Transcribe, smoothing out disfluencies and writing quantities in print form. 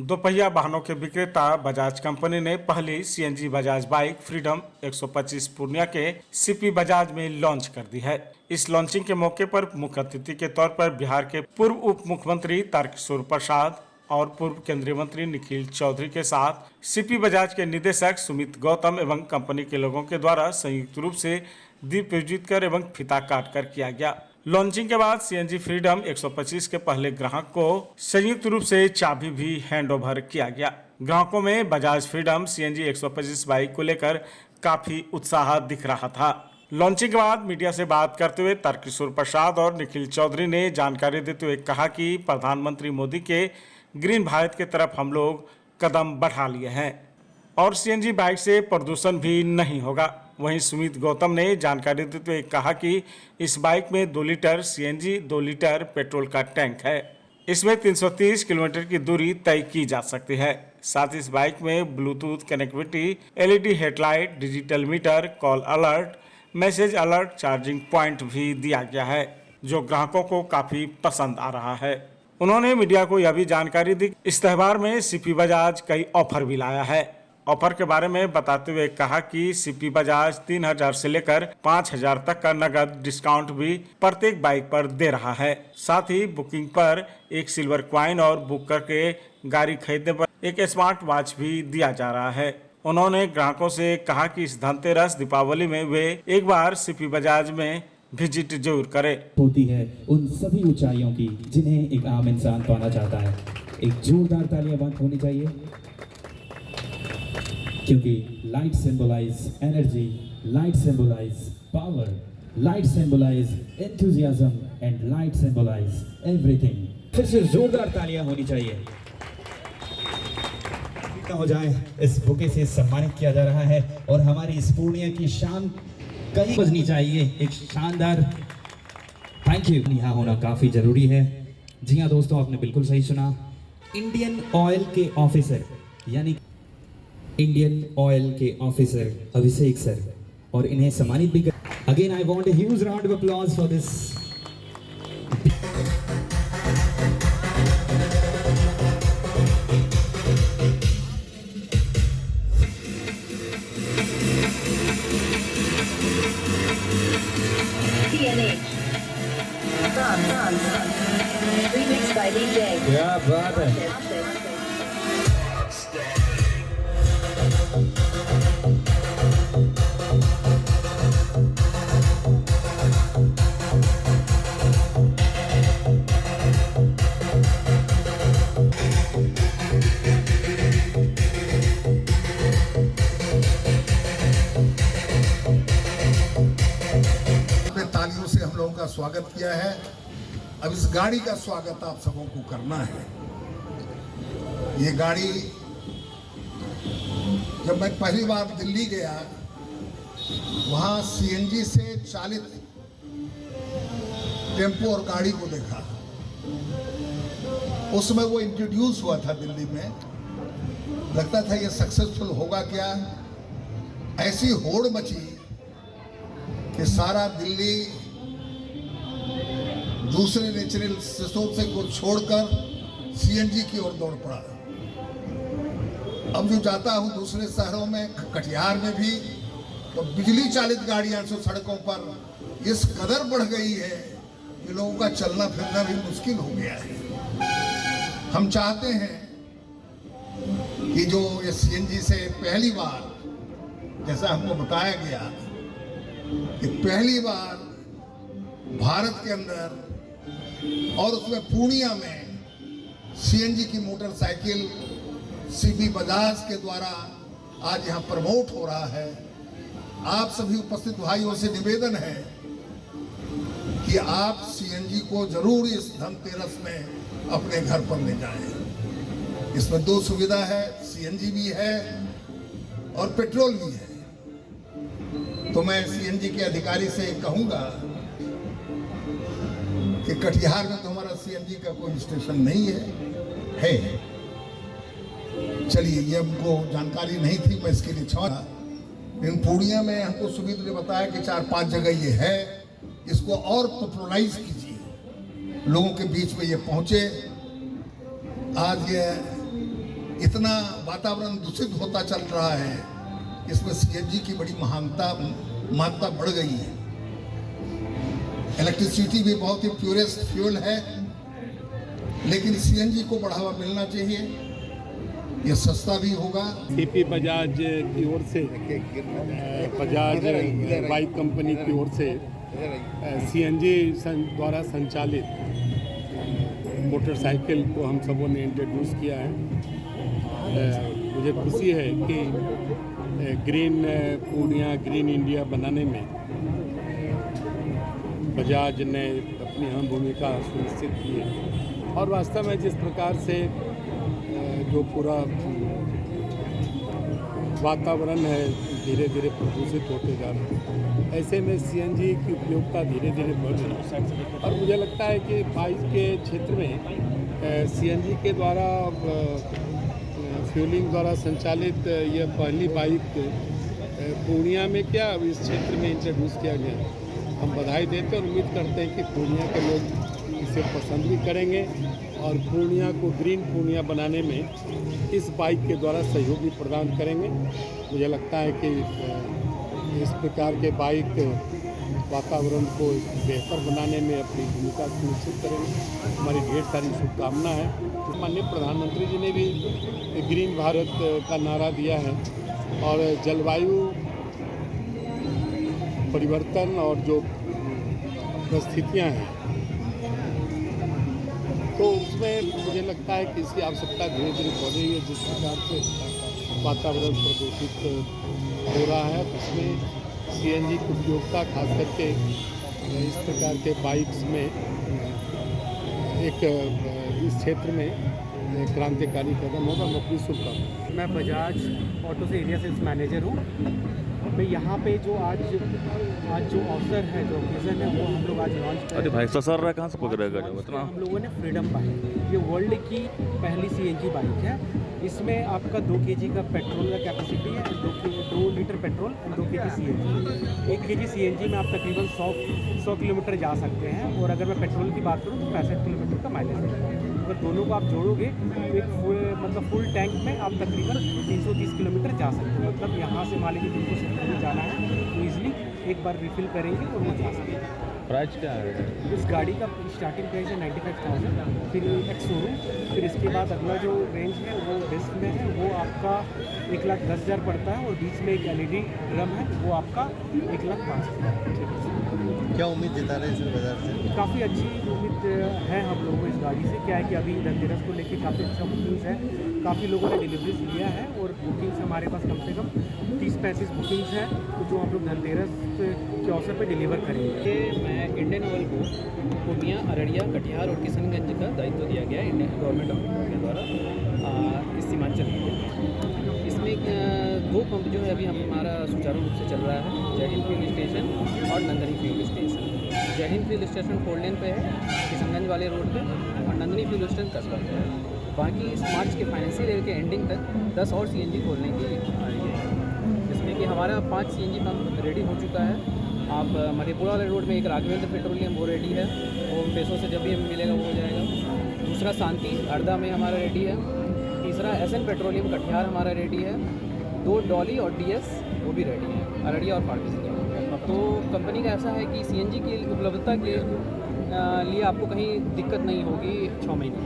दोपहिया वाहनों के विक्रेता बजाज कंपनी ने पहली CNG Bajaj bike freedom 125 Purnia के सीपी बजाज में लॉन्च कर दी है। इस लॉन्चिंग के मौके पर मुख्य अतिथि के तौर पर बिहार के पूर्व उप मुख्यमंत्री तारकिशोर प्रसाद और पूर्व केंद्रीय मंत्री निखिल चौधरी के साथ सीपी बजाज के निदेशक सुमित गौतम एवं कंपनी के लोगों के द्वारा संयुक्त रूप से दीप प्रज्वलित कर एवं फीता काट कर किया गया। लॉन्चिंग के बाद सीएनजी फ्रीडम 125 के पहले ग्राहक को संयुक्त रूप से चाबी भी हैंडओवर किया गया। ग्राहकों में बजाज फ्रीडम सीएनजी 125 बाइक को लेकर काफी उत्साह दिख रहा था। लॉन्चिंग के बाद मीडिया से बात करते हुए तारकिशोर प्रसाद और निखिल चौधरी ने जानकारी देते हुए कहा कि प्रधानमंत्री मोदी के ग्रीन भारत की तरफ हम लोग कदम बढ़ा लिए हैं और सीएनजी बाइक से प्रदूषण भी नहीं होगा। वहीं सुमित गौतम ने जानकारी देते हुए कहा कि इस बाइक में 2 लीटर सीएनजी 2 लीटर पेट्रोल का टैंक है। इसमें 330 किलोमीटर की दूरी तय की जा सकती है। साथ ही इस बाइक में Bluetooth connectivity, LED headlight, digital meter, call alert, message alert, charging point भी दिया गया है, जो ग्राहकों को काफी पसंद आ रहा है। उन्होंने मीडिया को यह भी जानकारी दी इस त्यौहार में सीपी बजाज कई ऑफर भी लाया है। ऑफर के बारे में बताते हुए कहा कि सीपी बजाज 3000 से लेकर 5000 तक का नगद डिस्काउंट भी प्रत्येक बाइक पर दे रहा है। साथ ही बुकिंग पर एक सिल्वर क्वाइन और बुक करके गाड़ी खरीदने पर एक स्मार्ट वॉच भी दिया जा रहा है। उन्होंने ग्राहकों से कहा कि इस धनतेरस दीपावली में वे एक बार सीपी बजाज में विजिट जरूर करें। होती है उन सभी ऊंचाइयों की जिन्हें एक आम इंसान पाना चाहता है। एक जोरदार तालियां बंद होनी चाहिए, क्योंकि light symbolize energy, light symbolize power, light symbolize enthusiasm and light symbolize everything. फिर से जोरदार तालियां होनी चाहिए। हो जाए, इस बुके से सम्मानित किया जा रहा है और हमारी इस पूर्णिया की शान कहीं बजनी चाहिए। एक शानदार थैंक यू यहाँ होना काफी जरूरी है। जी हाँ दोस्तों, आपने बिल्कुल सही सुना। इंडियन ऑयल के ऑफिसर यानी इंडियन ऑयल के ऑफिसर अभिषेक सर, और इन्हें सम्मानित भी कर। Again I want a huge round of applause for this. Remixed by DJ. क्या बात है। तालियों से हम लोगों का स्वागत किया है। अब इस गाड़ी का स्वागत आप सबों को करना है। ये गाड़ी जब मैं पहली बार दिल्ली गया, वहाँ सीएनजी से चालित टेम्पो और गाड़ी को देखा। उसमें वो इंट्रोड्यूस हुआ था दिल्ली में। लगता था ये सक्सेसफुल होगा क्या। ऐसी होड़ मची कि सारा दिल्ली दूसरे नेचुरल रिसोर्सेज को छोड़कर सीएनजी की ओर दौड़ पड़ा। अब जो जाता हूं दूसरे शहरों में, कटिहार में भी, तो बिजली चालित गाड़ियां जो सड़कों पर इस कदर बढ़ गई है कि लोगों का चलना फिरना भी मुश्किल हो गया है। हम चाहते हैं कि जो ये सीएनजी से पहली बार, जैसा हमको बताया गया कि पहली बार भारत के अंदर और उसमें पूर्णिया में सीएनजी की मोटरसाइकिल सीपी बजाज के द्वारा आज यहाँ प्रमोट हो रहा है। आप सभी उपस्थित भाइयों से निवेदन है कि आप सीएनजी को जरूर इस धनतेरस में अपने घर पर ले जाएं। इसमें 2 सुविधा है, सीएनजी भी है और पेट्रोल भी है। तो मैं सीएनजी के अधिकारी से कहूँगा कि कटिहार में तो हमारा सीएनजी का कोई स्टेशन नहीं है। चलिए, ये हमको जानकारी नहीं थी, मैं इसके लिए क्षमा। लेकिन पूर्णिया में हमको सुमित ने बताया कि 4-5 जगह ये है। इसको और पॉपुलराइज कीजिए, लोगों के बीच में ये पहुंचे। आज ये इतना वातावरण दूषित होता चल रहा है, इसमें सीएनजी की बड़ी मात्रा बढ़ गई है। इलेक्ट्रिसिटी भी बहुत ही प्योरेस्ट फ्यूल है, लेकिन सीएनजी को बढ़ावा मिलना चाहिए। ये सस्ता भी होगा। सीपी बजाज की ओर से, बजाज बाइक कंपनी की ओर से सीएनजी द्वारा संचालित मोटरसाइकिल को हम सबों ने इंट्रोड्यूस किया है। मुझे खुशी है कि ग्रीन पूर्णिया, ग्रीन इंडिया बनाने में बजाज ने अपनी अहम भूमिका सुनिश्चित की है। और वास्तव में जिस प्रकार से जो पूरा वातावरण है धीरे धीरे प्रदूषित होते जा रहा है, ऐसे में सीएनजी की उपयोगिता धीरे धीरे बढ़ रही है। और मुझे लगता है कि बाइक के क्षेत्र में सीएनजी के द्वारा फ्यूलिंग द्वारा संचालित यह पहली बाइक पूर्णिया में क्या इस क्षेत्र में इंट्रोड्यूस किया गया। हम बधाई देते हैं और उम्मीद करते हैं कि पूर्णिया के लोग इसे पसंद भी करेंगे और पूर्णिया को ग्रीन पूर्णिया बनाने में इस बाइक के द्वारा सहयोग भी प्रदान करेंगे। मुझे लगता है कि इस प्रकार के बाइक वातावरण को बेहतर बनाने में अपनी भूमिका सुनिश्चित करेंगे। हमारी ढेर सारी शुभकामना है। माननीय प्रधानमंत्री जी ने भी ग्रीन भारत का नारा दिया है और जलवायु परिवर्तन और जो परिस्थितियाँ हैं तो उसमें मुझे लगता है कि इसकी आवश्यकता धीरे धीरे बढ़ रही है। जिस प्रकार से वातावरण प्रदूषित हो रहा है उसमें सीएनजी की उपयोगिता खास करके इस प्रकार के बाइक्स में एक इस क्षेत्र में क्रांतिकारी कदम होगा। मैं अपनी शुभकामना। मैं बजाज ऑटो से एरिया सेल्स मैनेजर हूँ। मैं यहाँ पे जो आज जो अवसर है, जो ओकेज़न है, वो हम लोग आज लॉन्च कर अरे भाई ससर रहा कहाँ से पकड़ेगा जो इतना। हम लोगों ने फ्रीडम बाइक, ये वर्ल्ड की पहली सीएनजी बाइक है। इसमें आपका 2 kg का पेट्रोल का कैपेसिटी है, 2 लीटर पेट्रोल और 2 kg सीएनजी। 1 kg सीएनजी में आप तकरीबन 100 किलोमीटर जा सकते हैं। और अगर मैं पेट्रोल की बात करूँ तो 65 किलोमीटर का माइलेज देता है। अगर दोनों को आप जोड़ोगे तो एक फुल टैंक में आप तकरीबन 330 किलोमीटर जा सकते हैं। मतलब यहाँ से मान लीजिए जिनको सेंटर में जाना है तो ईजिली एक बार रिफ़िल करेंगे और वो जा सकते हैं। प्राइस क्या है इस गाड़ी का स्टार्टिंग प्राइस है 95,000, फिर एक्स शोरूम, फिर इसके बाद अगला जो रेंज है वो डिस्क में है, वो आपका 1,10,000 पड़ता है। और बीच में एक एलईडी ड्रम है, वो आपका 1,05,000। क्या उम्मीद जता रहे हैं इस बाजार से? काफ़ी अच्छी उम्मीद है हम लोगों को इस गाड़ी से। क्या है कि अभी धनतेरस को लेके काफ़ी अच्छा बुकिंग्स है, काफ़ी लोगों ने डिलीवरीज लिया है और बुकिंग्स हमारे पास कम से कम 30-35 बुकिंग्स हैं जो हम लोग धनतेरस के अवसर पर डिलीवर करेंगे। मैं इंडियन ऑयल को पूर्णिया, अररिया, कटिहार और किशनगंज का दायित्व दिया गया है इंडियन गवर्नमेंट ऑफ इंडिया के द्वारा इस सीमांचल में। इसमें 2 पंप जो है अभी हमारा सुचारू रूप से चल रहा है, जय हिंद फ्यूल स्टेशन और नंदनी फ्यूल स्टेशन। जय हिंद फ्यूल स्टेशन 4 लेन पे है किशनगंज वाले रोड पे, और नंदनी फ्यूल स्टेशन कस्बा पे है। बाकी इस मार्च के फाइनेंशियल ईयर के एंडिंग तक 10 और सीएनजी खोलने की ये है, जिसमें कि हमारा 5 सीएनजी पंप रेडी हो चुका है। आप मधेपुरा वाले रोड में एक राघवेंद्र पेट्रोलियम वो रेडी है, वो पैसों से जब भी हमें मिलेगा वो हो जाएगा। दूसरा शांति हरदा में हमारा रेडी है। तीसरा एसएन पेट्रोलियम कटिहार हमारा रेडी है। 2 डॉली और डीएस वो भी रेडी है अररिया और फारबिसगंज। तो कंपनी का ऐसा है कि सीएनजी की उपलब्धता के लिए आपको कहीं दिक्कत नहीं होगी 6 महीने।